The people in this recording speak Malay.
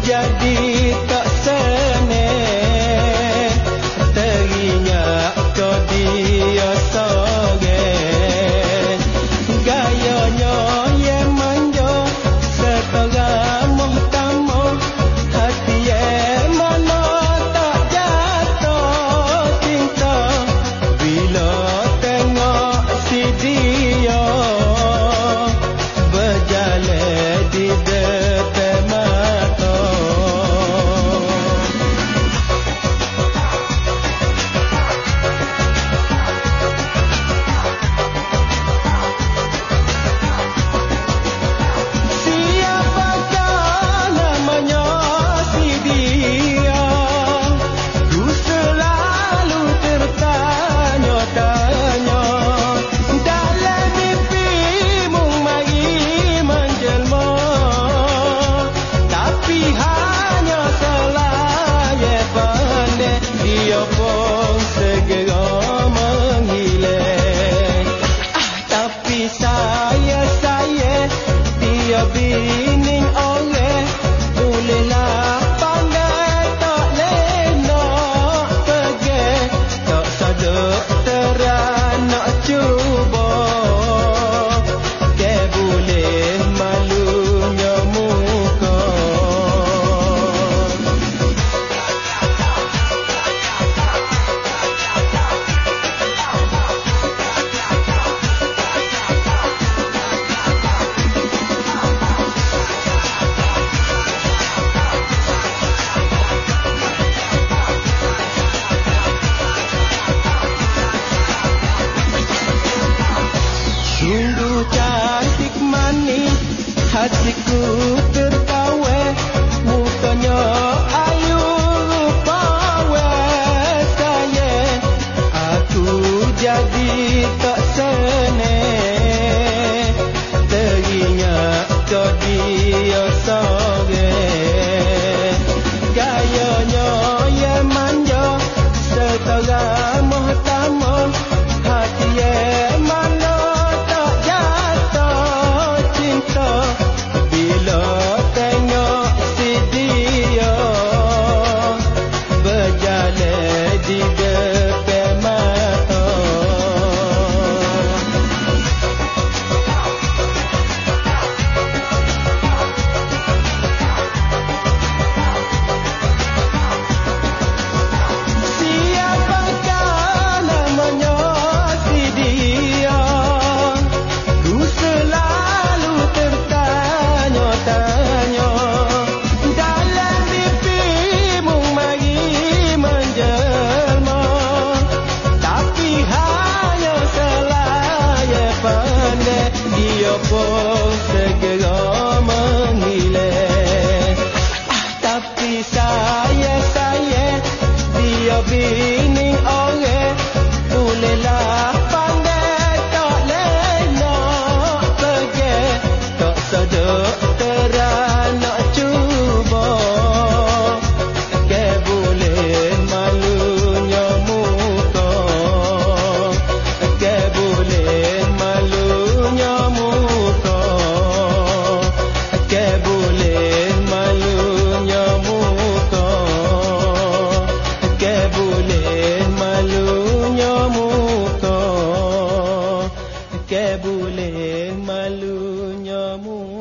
jadi tak sene teringat kau dia sore gayanya yang manja setara muhtamo hati yang mana tak jatuh cinta bila tengok si dia berjalan di depan mata. Siapakah namanya si dia? Ku selalu tertanya-tanya. Dalam mimpimu mari menjelma, tapi hanya selaya pandai dia pun segera menghilang. Tapi saya dia bini orang bolehlah pandai tak lenak pergi tak sadar terang nak cuba ke boleh malunya muka. Sungguh cantik manis hatiku tertawa mukanya ayu rupa saya aku jadi tak senang teringat kau dia sore gayanya yang manja setara muhtamo hati yang mana bila tengok si dia berjalan di depan mata. Siapakah namanya si dia? Ku selalu tertanya-tanya. Dalam mimpimu mari menjelma, tapi hanya selaya pandai dia pun segera menghilang. Tapi saya dia bini orang bolehlah pandai tak lenak pergi tak sadar terang nak cuba ke boleh malunya muka ke boleh malunya muka ke boleh malunya muka ke boleh malunya muka ke boleh malunya muka.